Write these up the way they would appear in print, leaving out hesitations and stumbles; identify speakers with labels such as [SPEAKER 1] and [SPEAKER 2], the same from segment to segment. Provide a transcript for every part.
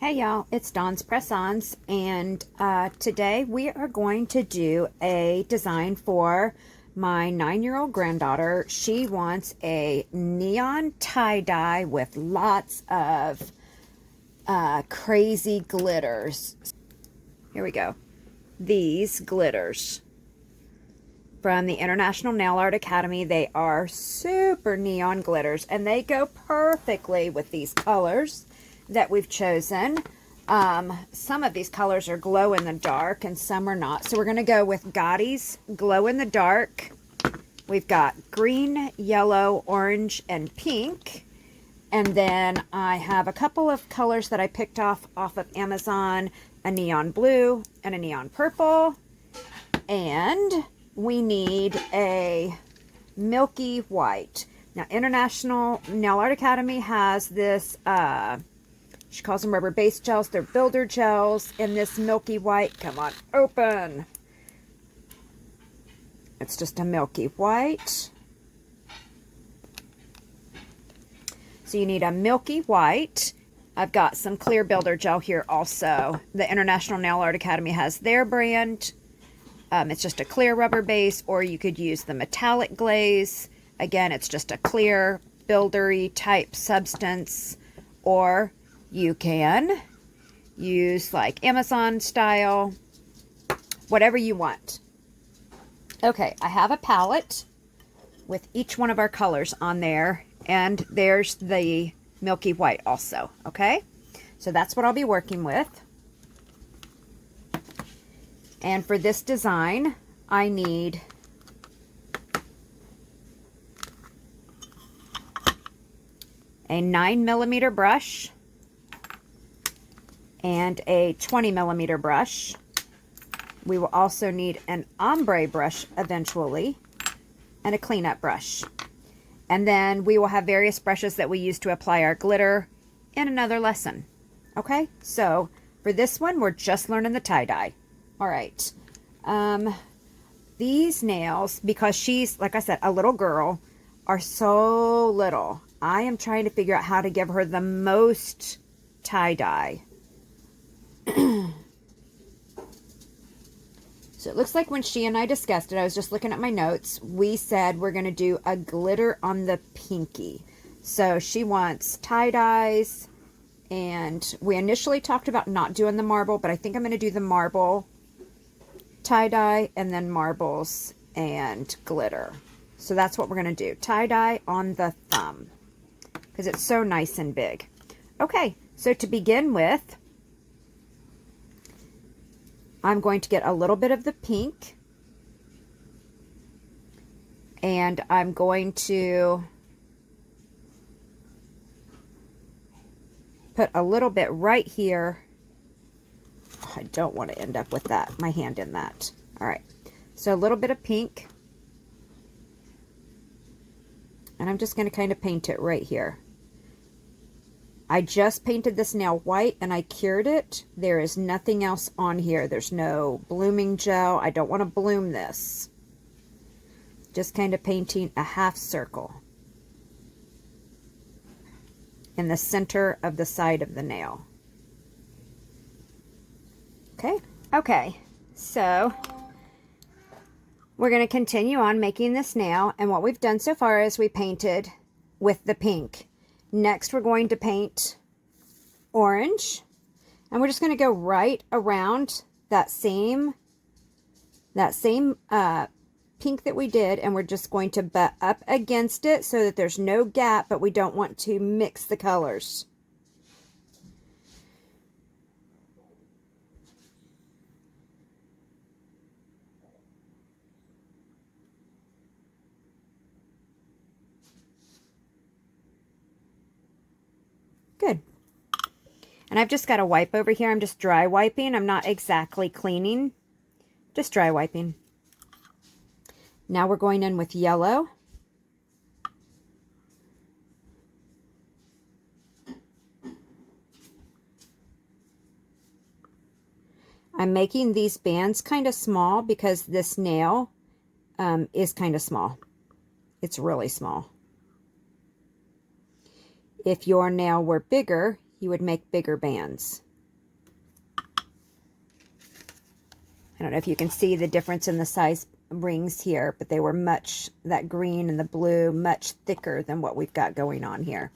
[SPEAKER 1] Hey y'all, it's Dawn's Press-Ons, and today we are going to do a design for my 9-year-old granddaughter. She wants a neon tie-dye with lots of crazy glitters. Here we go. These glitters from the International Nail Art Academy. They are super neon glitters, and they go perfectly with these colors that we've chosen. Some of these colors are glow in the dark and some are not. So we're going to go with Gotti's glow in the dark. We've got green, yellow, orange, and pink. And then I have a couple of colors that I picked off of Amazon, a neon blue and a neon purple. And we need a milky white. Now, International Nail Art Academy has this, she calls them rubber base gels. They're builder gels in this milky white. Come on, open. It's just a milky white. So you need a milky white. I've got some clear builder gel here also. The International Nail Art Academy has their brand. It's just a clear rubber base, or you could use the metallic glaze. Again, it's just a clear buildery type substance, or you can use like Amazon style, whatever you want. Okay, I have a palette with each one of our colors on there, and there's the milky white also, okay? So that's what I'll be working with. And for this design, I need a 9mm brush and a 20mm brush. We will also need an ombre brush eventually, and a cleanup brush. And then we will have various brushes that we use to apply our glitter in another lesson. Okay, so for this one, we're just learning the tie-dye. All right. These nails, because she's, like I said, a little girl, are so little. I am trying to figure out how to give her the most tie-dye. So it looks like when she and I discussed it, I was just looking at my notes, we said we're going to do a glitter on the pinky. So she wants tie-dyes, and we initially talked about not doing the marble, but I think I'm going to do the marble tie-dye and then marbles and glitter. So that's what we're going to do. Tie-dye on the thumb because it's so nice and big. Okay, so to begin with, I'm going to get a little bit of the pink, and I'm going to put a little bit right here. I don't want to end up with that, my hand in that. All right, so a little bit of pink, and I'm just going to kind of paint it right here. I just painted this nail white and I cured it. There is nothing else on here. There's no blooming gel. I don't want to bloom this. Just kind of painting a half circle in the center of the side of the nail. Okay. Okay. So we're going to continue on making this nail. And what we've done so far is we painted with the pink. Next, we're going to paint orange, and we're just going to go right around that same pink that we did, and we're just going to butt up against it so that there's no gap, but we don't want to mix the colors. Good. And I've just got a wipe over here. I'm just dry wiping. I'm not exactly cleaning. Just dry wiping. Now we're going in with yellow. I'm making these bands kind of small because this nail is kind of small. It's really small. If your nail were bigger, you would make bigger bands. I don't know if you can see the difference in the size rings here, but they were that green and the blue, much thicker than what we've got going on here.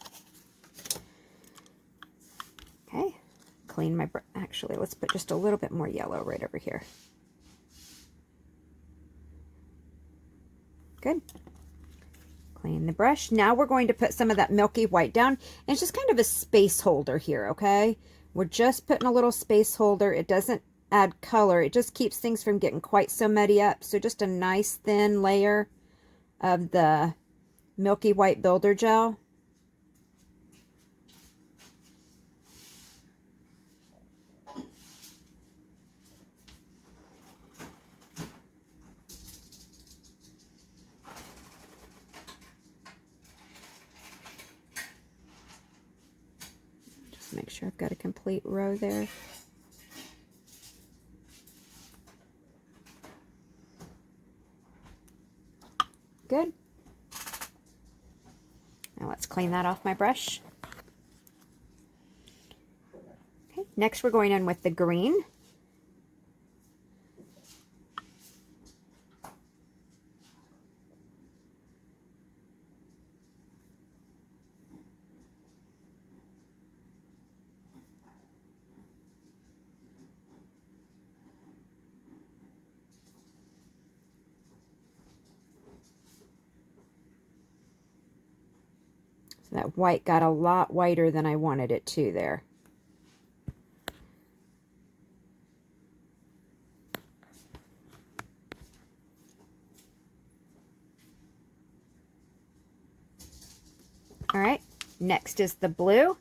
[SPEAKER 1] Okay, clean my, actually, let's put just a little bit more yellow right over here. Good. Clean the brush. Now we're going to put some of that milky white down, and it's just kind of a space holder here, okay? We're just putting a little space holder. It doesn't add color. It just keeps things from getting quite so muddy up. So just a nice thin layer of the milky white builder gel. Make sure I've got a complete row there. Good. Now let's clean that off my brush. Okay, next we're going in with the green. That white got a lot whiter than I wanted it to there. All right, next is the blue.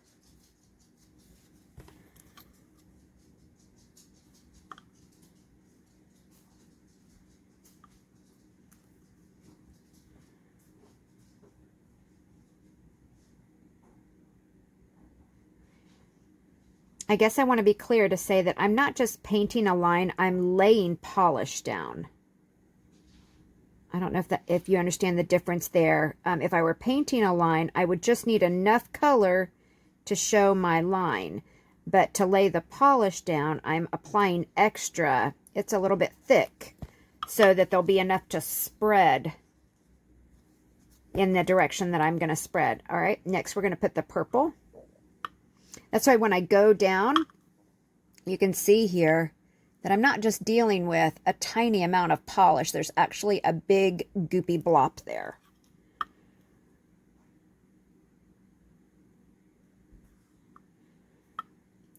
[SPEAKER 1] I guess I want to be clear to say that I'm not just painting a line, I'm laying polish down. I don't know if you understand the difference there. If I were painting a line, I would just need enough color to show my line. But to lay the polish down, I'm applying extra. It's a little bit thick so that there'll be enough to spread in the direction that I'm going to spread. All right, next we're going to put the purple. That's why when I go down, you can see here that I'm not just dealing with a tiny amount of polish. There's actually a big goopy blop there.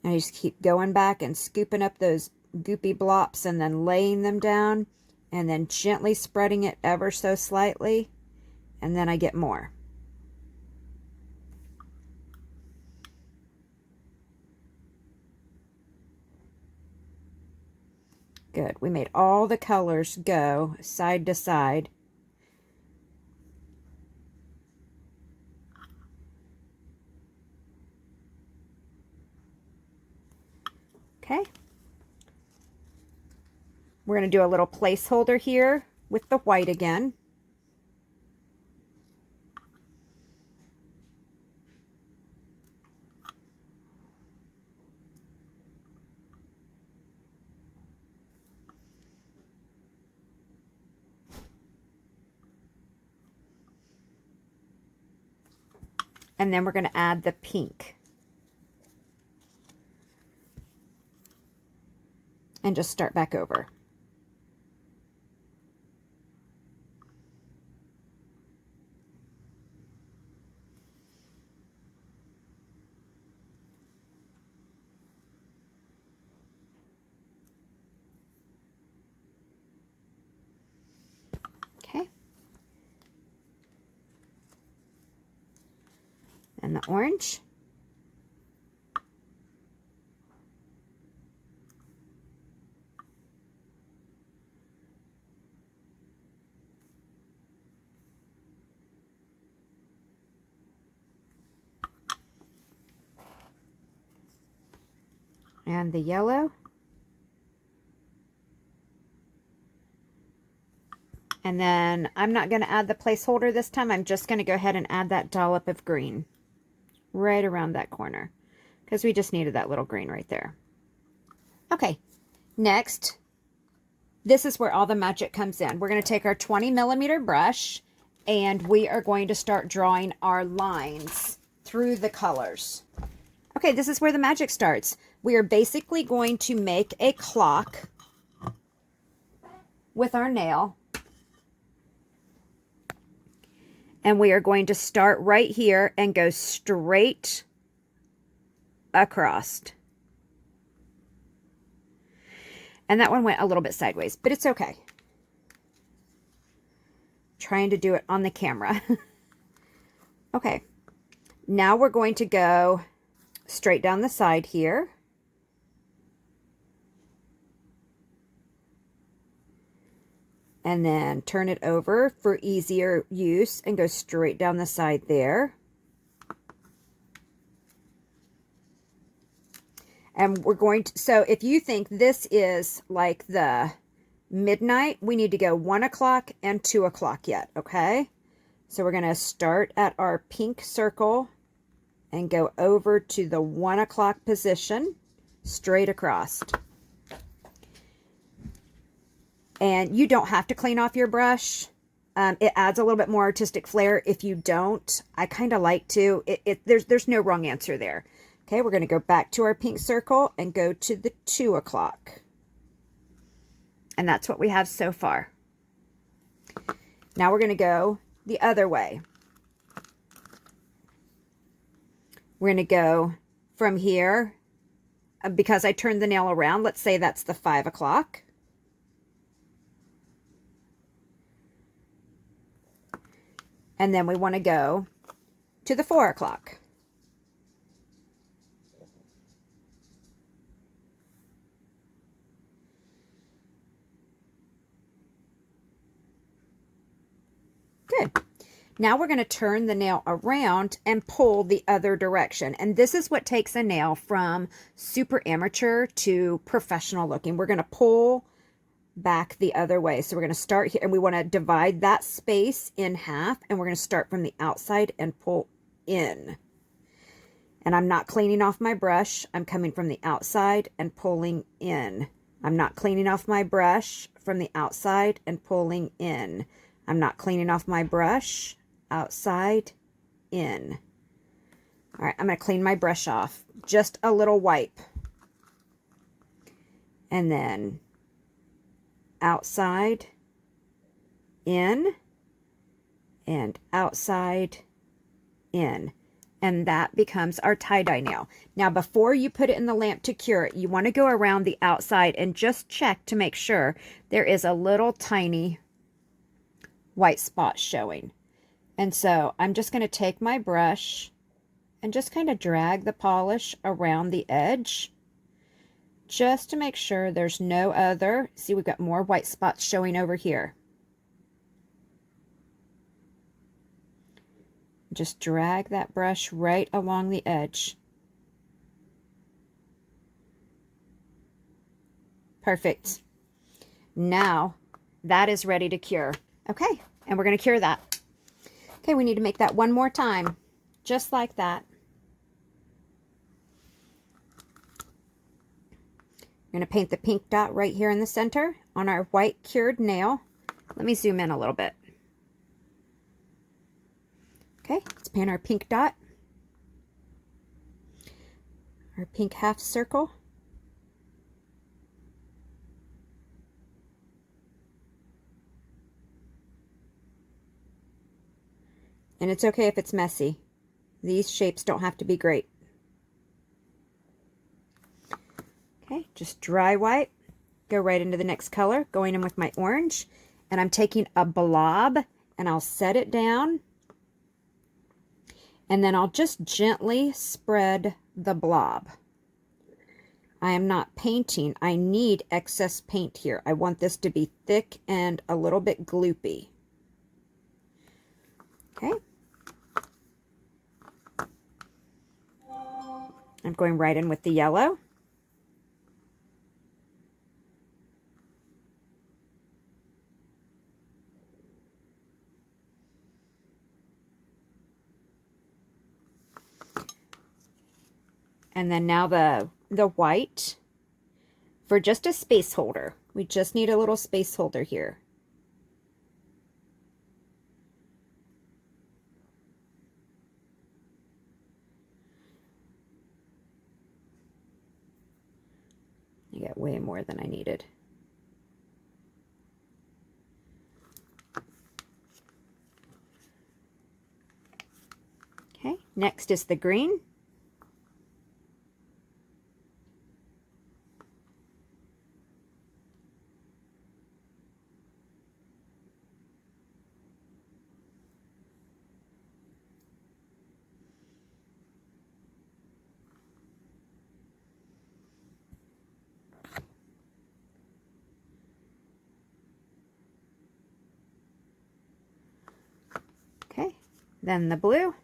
[SPEAKER 1] And I just keep going back and scooping up those goopy blops and then laying them down and then gently spreading it ever so slightly. And then I get more. Good. We made all the colors go side to side. Okay. We're going to do a little placeholder here with the white again. And then we're going to add the pink. And just start back over. Okay. And the orange. And the yellow. And then I'm not going to add the placeholder this time. I'm just going to go ahead and add that dollop of green right around that corner because we just needed that little green right there. Okay, next this is where all the magic comes in. We're going to take our 20 millimeter brush and we are going to start drawing our lines through the colors. Okay, this is where the magic starts. We are basically going to make a clock with our nail. And we are going to start right here and go straight across. And that one went a little bit sideways, but it's okay. Trying to do it on the camera. Okay. Now we're going to go straight down the side here. And then turn it over for easier use and go straight down the side there. And we're going to, so if you think this is like the midnight, we need to go 1 o'clock and 2 o'clock yet, okay? So we're going to start at our pink circle and go over to the 1 o'clock position, straight across. And you don't have to clean off your brush. It adds a little bit more artistic flair if you don't. I kind of like to. There's no wrong answer there. Okay, we're going to go back to our pink circle and go to the 2 o'clock. And that's what we have so far. Now we're going to go the other way. We're going to go from here, because I turned the nail around. Let's say that's the 5 o'clock. And then we want to go to the 4 o'clock. Good. Now we're going to turn the nail around and pull the other direction. And this is what takes a nail from super amateur to professional looking. We're going to pull back the other way. So we're going to start here, and we want to divide that space in half, and we're going to start from the outside and pull in. And I'm not cleaning off my brush. I'm coming from the outside and pulling in. I'm not cleaning off my brush from the outside and pulling in. I'm not cleaning off my brush, outside, in. All right, I'm going to clean my brush off. Just a little wipe. And then outside, in, and outside, in. And that becomes our tie-dye nail. Now, before you put it in the lamp to cure it, you want to go around the outside and just check to make sure there is a little tiny white spot showing. And so I'm just going to take my brush and just kind of drag the polish around the edge just to make sure there's no other. See, we've got more white spots showing over here. Just drag that brush right along the edge. Perfect. Now that is ready to cure. Okay, and we're going to cure that. Okay, we need to make that one more time, just like that. I'm going to paint the pink dot right here in the center on our white cured nail. Let me zoom in a little bit. Okay, let's paint our pink dot. Our pink half circle. And it's okay if it's messy. These shapes don't have to be great. Okay, just dry wipe. Go right into the next color, going in with my orange. And I'm taking a blob and I'll set it down. And then I'll just gently spread the blob. I am not painting. I need excess paint here. I want this to be thick and a little bit gloopy. Okay. I'm going right in with the yellow. And then now the white for just a space holder. We just need a little space holder here. I got way more than I needed. Okay, next is the green. Okay, then the blue.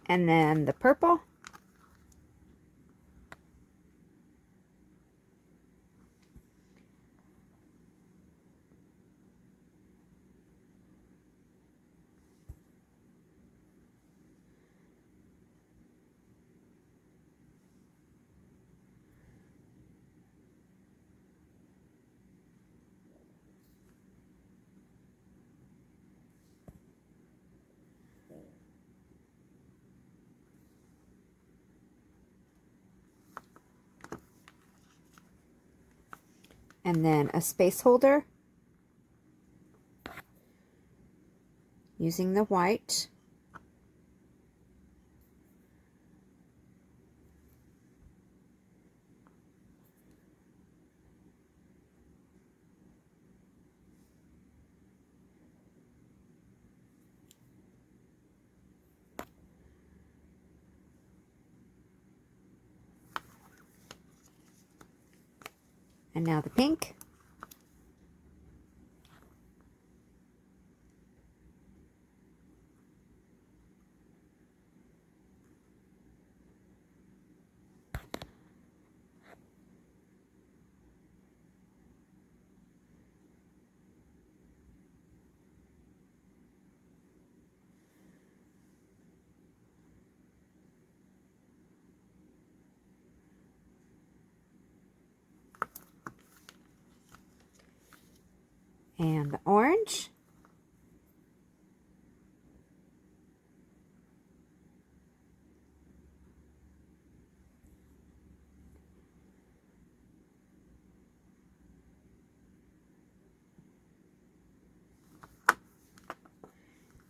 [SPEAKER 1] And then the purple. And then a space holder using the white. And now the pink. And the orange.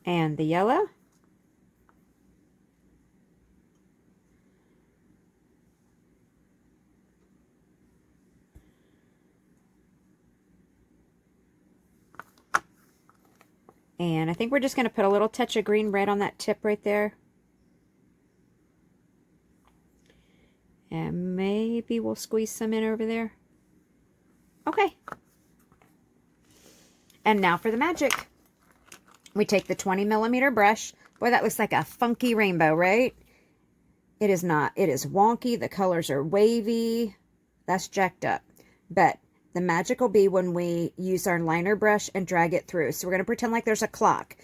[SPEAKER 1] And the yellow. And I think we're just going to put a little touch of green red on that tip right there. And maybe we'll squeeze some in over there. Okay. And now for the magic. We take the 20mm brush. Boy, that looks like a funky rainbow, right? It is not. It is wonky. The colors are wavy. That's jacked up. But the magic will be when we use our liner brush and drag it through. So we're going to pretend like there's a clock.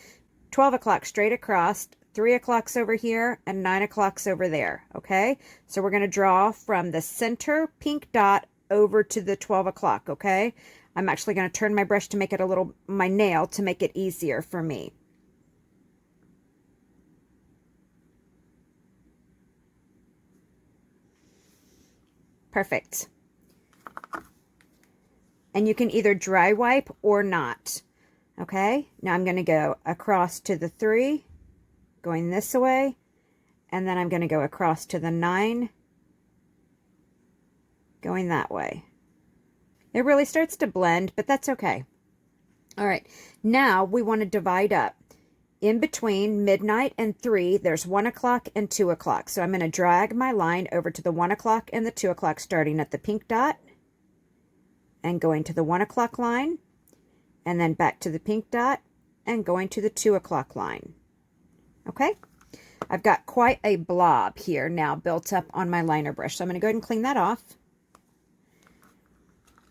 [SPEAKER 1] 12 o'clock straight across, 3 o'clock's over here, and 9 o'clock's over there, okay? So we're going to draw from the center pink dot over to the 12 o'clock, okay? I'm actually going to turn my brush to make it a little, my nail, to make it easier for me. Perfect. And you can either dry wipe or not. Okay, now I'm going to go across to the 3, going this way, and then I'm going to go across to the 9, going that way. It really starts to blend, but that's okay. All right, now we want to divide up. In between midnight and 3, there's 1 o'clock and 2 o'clock. So I'm going to drag my line over to the 1 o'clock and the 2 o'clock, starting at the pink dot. and going to the 1 o'clock line, and then back to the pink dot and going to the 2 o'clock line. Okay, I've got quite a blob here now built up on my liner brush, so I'm going to go ahead and clean that off.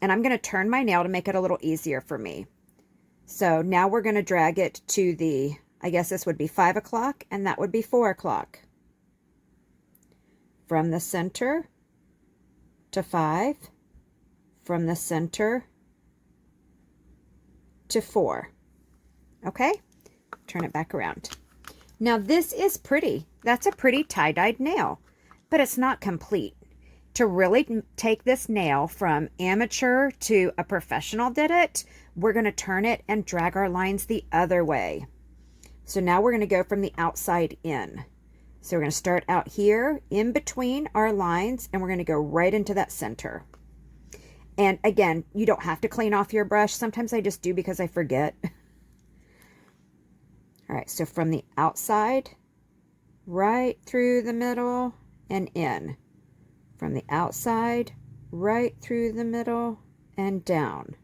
[SPEAKER 1] And I'm going to turn my nail to make it a little easier for me. So now we're going to drag it to the, I guess this would be 5 o'clock, and that would be 4 o'clock. From the center to 5, from the center to 4. Okay, turn it back around. Now this is pretty. That's a pretty tie-dyed nail, but it's not complete. To really take this nail from amateur to a professional did it, we're going to turn it and drag our lines the other way. So now we're going to go from the outside in. So we're going to start out here in between our lines, and we're going to go right into that center. And again, you don't have to clean off your brush. Sometimes I just do because I forget. All right, so from the outside, right through the middle and in. From the outside, right through the middle and down.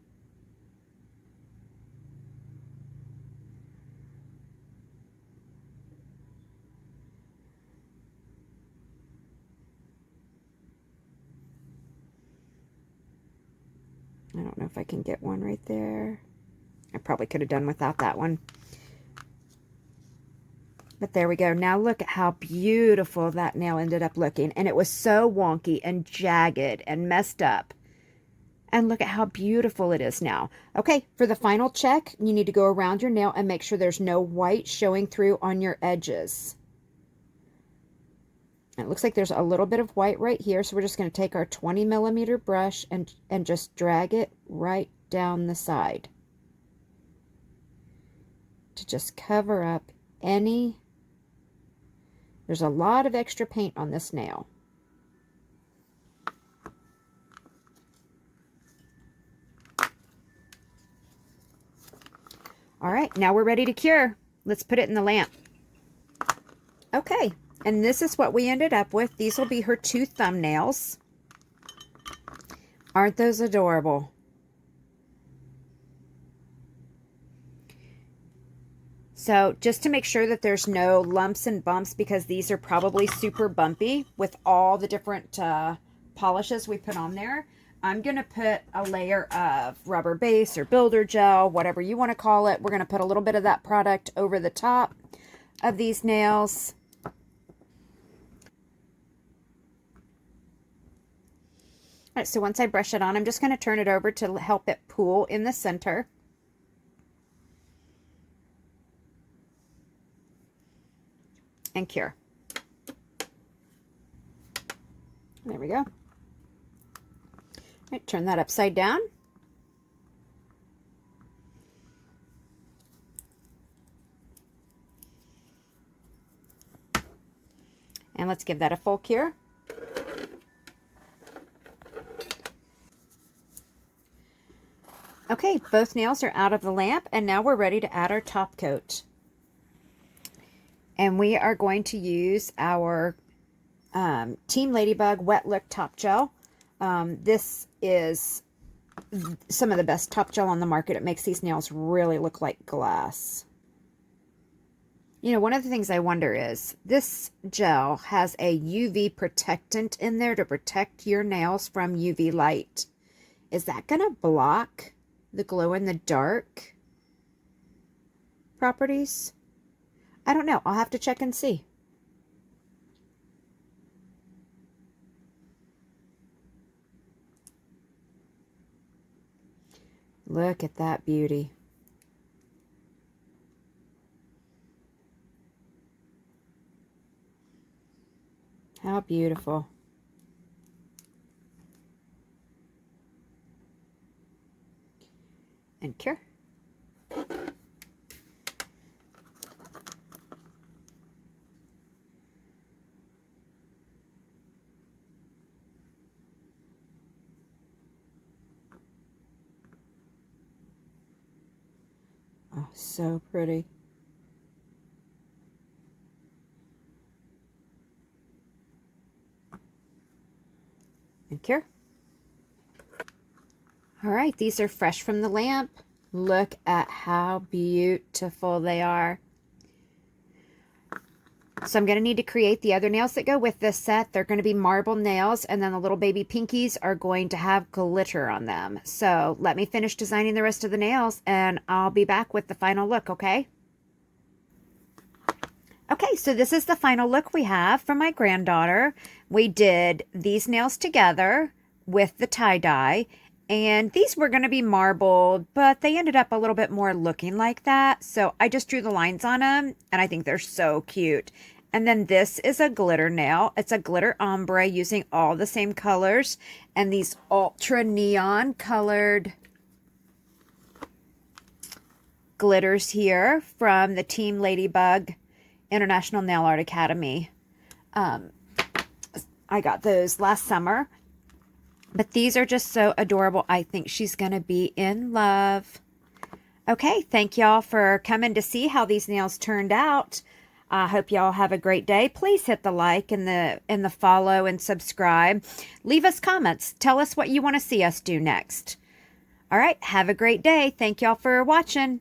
[SPEAKER 1] I don't know if I can get one right there. I probably could have done without that one. But there we go. Now look at how beautiful that nail ended up looking. And it was so wonky and jagged and messed up. And look at how beautiful it is now. Okay, for the final check, you need to go around your nail and make sure there's no white showing through on your edges. It looks like there's a little bit of white right here, so we're just going to take our 20mm brush and just drag it right down the side to just cover up any. There's a lot of extra paint on this nail. All right, now we're ready to cure. Let's put it in the lamp. Okay. And this is what we ended up with. These will be her 2 thumbnails. Aren't those adorable? So just to make sure that there's no lumps and bumps, because these are probably super bumpy with all the different polishes we put on there, I'm going to put a layer of rubber base or builder gel, whatever you want to call it. We're going to put a little bit of that product over the top of these nails. All right, so once I brush it on, I'm just going to turn it over to help it pool in the center. And cure. There we go. All right, turn that upside down. And let's give that a full cure. Okay, both nails are out of the lamp, and now we're ready to add our top coat. And we are going to use our Team Ladybug Wet Look Top Gel. This is some of the best top gel on the market. It makes these nails really look like glass. You know, one of the things I wonder is, this gel has a UV protectant in there to protect your nails from UV light. Is that going to block the glow-in-the-dark properties? I don't know. I'll have to check and see. Look at that beauty. How beautiful. And cure. Oh, so pretty. And cure. All right, these are fresh from the lamp. Look at how beautiful they are. So I'm going to need to create the other nails that go with this set. They're going to be marble nails, and then the little baby pinkies are going to have glitter on them. So let me finish designing the rest of the nails, and I'll be back with the final look, okay? Okay, so this is the final look we have from my granddaughter. We did these nails together with the tie-dye, and these were going to be marbled, but they ended up a little bit more looking like that. So I just drew the lines on them, and I think they're so cute. And then this is a glitter nail. It's a glitter ombre using all the same colors and these ultra neon colored glitters here from the Team Ladybug International Nail Art Academy. I got those last summer. But these are just so adorable. I think she's going to be in love. Okay, thank y'all for coming to see how these nails turned out. I hope y'all have a great day. Please hit the like and the follow and subscribe. Leave us comments. Tell us what you want to see us do next. All right, have a great day. Thank y'all for watching.